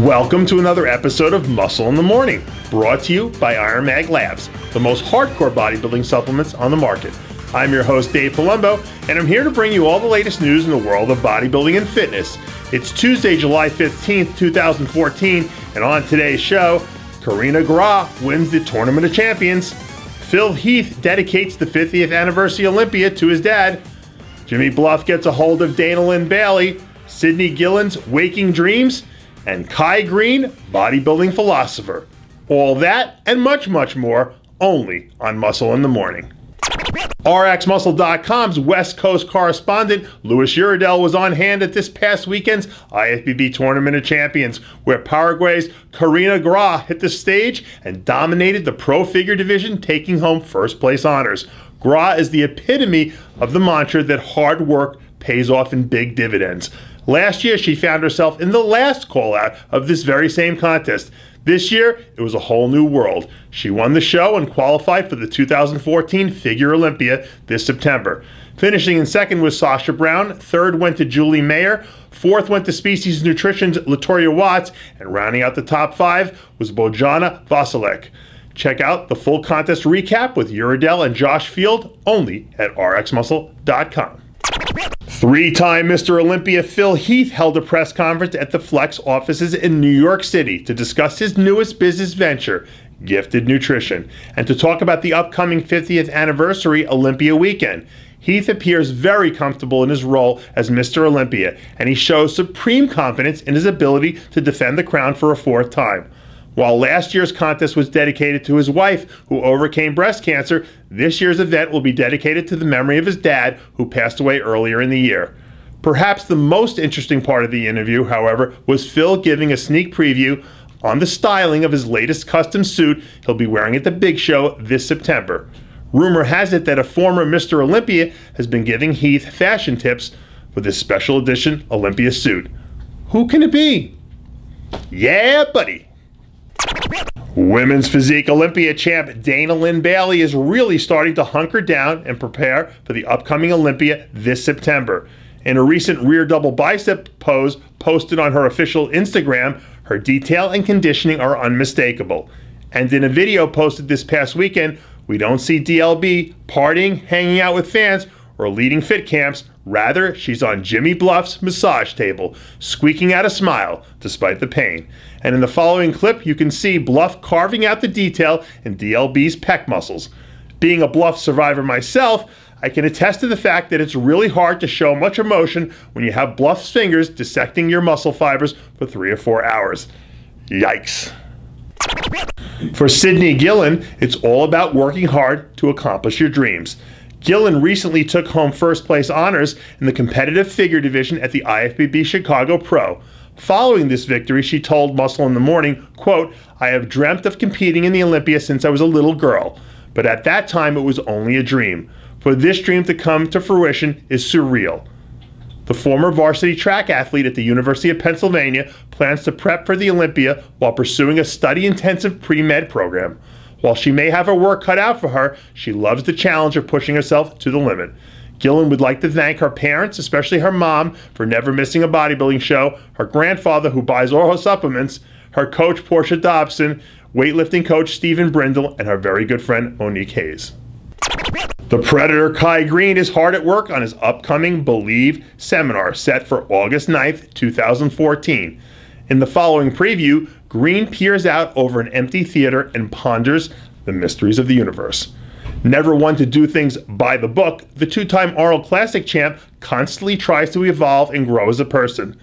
Welcome to another episode of Muscle in the Morning, brought to you by Iron Mag Labs, the most hardcore bodybuilding supplements on the market. I'm your host, Dave Palumbo, and I'm here to bring you all the latest news in the world of bodybuilding and fitness. It's Tuesday, July 15th, 2014, and on today's show, Karina Gra wins the Tournament of Champions, Phil Heath dedicates the 50th anniversary Olympia to his dad, Jimmy Bluff gets a hold of Linn Bailey, Sydney Gillen's Waking Dreams, and Kai Greene, bodybuilding philosopher. All that and much, much more only on Muscle in the Morning. RxMuscle.com's West Coast correspondent Louis Uridel was on hand at this past weekend's IFBB Tournament of Champions, where Paraguay's Karina Gra hit the stage and dominated the pro figure division, taking home first place honors. Gra is the epitome of the mantra that hard work pays off in big dividends. Last year, she found herself in the last call-out of this very same contest. This year, it was a whole new world. She won the show and qualified for the 2014 Figure Olympia this September. Finishing in second was Sasha Brown, third went to Julie Mayer, fourth went to Species Nutrition's Latoya Watts, and rounding out the top five was Bojana Vasilek. Check out the full contest recap with Uridel and Josh Field only at RxMuscle.com. Three-time Mr. Olympia Phil Heath held a press conference at the Flex offices in New York City to discuss his newest business venture, Gifted Nutrition, and to talk about the upcoming 50th anniversary Olympia weekend. Heath appears very comfortable in his role as Mr. Olympia, and he shows supreme confidence in his ability to defend the crown for a fourth time. While last year's contest was dedicated to his wife, who overcame breast cancer, this year's event will be dedicated to the memory of his dad, who passed away earlier in the year. Perhaps the most interesting part of the interview, however, was Phil giving a sneak preview on the styling of his latest custom suit he'll be wearing at the big show this September. Rumor has it that a former Mr. Olympia has been giving Heath fashion tips for this special edition Olympia suit. Who can it be? Yeah, buddy! Women's Physique Olympia champ Linn Bailey is really starting to hunker down and prepare for the upcoming Olympia this September. In a recent rear double bicep pose posted on her official Instagram, her detail and conditioning are unmistakable. And in a video posted this past weekend, we don't see DLB partying, hanging out with fans, or leading fit camps. Rather, she's on Jimmy Bluff's massage table, squeaking out a smile despite the pain. And in the following clip, you can see Bluff carving out the detail in DLB's pec muscles. Being a Bluff survivor myself, I can attest to the fact that it's really hard to show much emotion when you have Bluff's fingers dissecting your muscle fibers for 3 or 4 hours. Yikes. For Sydney Gillen, it's all about working hard to accomplish your dreams. Gillen recently took home first place honors in the competitive figure division at the IFBB Chicago Pro. Following this victory, she told Muscle in the Morning, quote, "I have dreamt of competing in the Olympia since I was a little girl, but at that time it was only a dream. For this dream to come to fruition is surreal." The former varsity track athlete at the University of Pennsylvania plans to prep for the Olympia while pursuing a study-intensive pre-med program. While she may have her work cut out for her, she loves the challenge of pushing herself to the limit. Gillen would like to thank her parents, especially her mom, for never missing a bodybuilding show, her grandfather who buys all her supplements, her coach Portia Dobson, weightlifting coach Stephen Brindle, and her very good friend Monique Hayes. The Predator Kai Greene is hard at work on his upcoming Believe seminar set for August 9th, 2014. In the following preview, Greene peers out over an empty theater and ponders the mysteries of the universe. Never one to do things by the book, the two-time Arnold Classic champ constantly tries to evolve and grow as a person.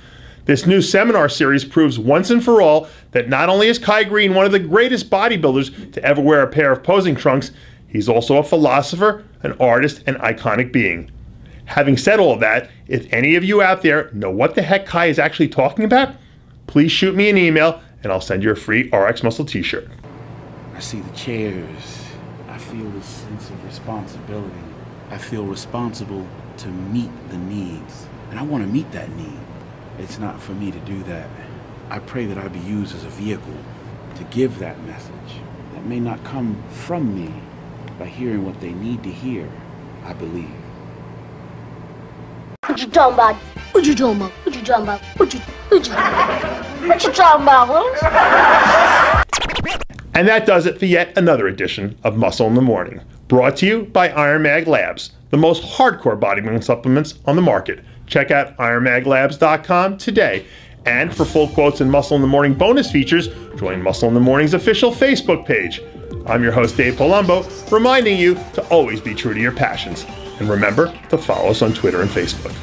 This new seminar series proves once and for all that not only is Kai Greene one of the greatest bodybuilders to ever wear a pair of posing trunks, he's also a philosopher, an artist, and iconic being. Having said all that, if any of you out there know what the heck Kai is actually talking about, please shoot me an email and I'll send you a free RX Muscle t-shirt. I see the chairs. I feel this sense of responsibility. I feel responsible to meet the needs. And I want to meet that need. It's not for me to do that. I pray that I be used as a vehicle to give that message. That may not come from me by hearing what they need to hear, I believe. What you talking about? What you talking about? What you talking about? What you What you talking about, Willis? And that does it for yet another edition of Muscle in the Morning, brought to you by Iron Mag Labs, the most hardcore bodybuilding supplements on the market. Check out ironmaglabs.com today. And for full quotes and Muscle in the Morning bonus features, join Muscle in the Morning's official Facebook page. I'm your host, Dave Palumbo, reminding you to always be true to your passions. And remember to follow us on Twitter and Facebook.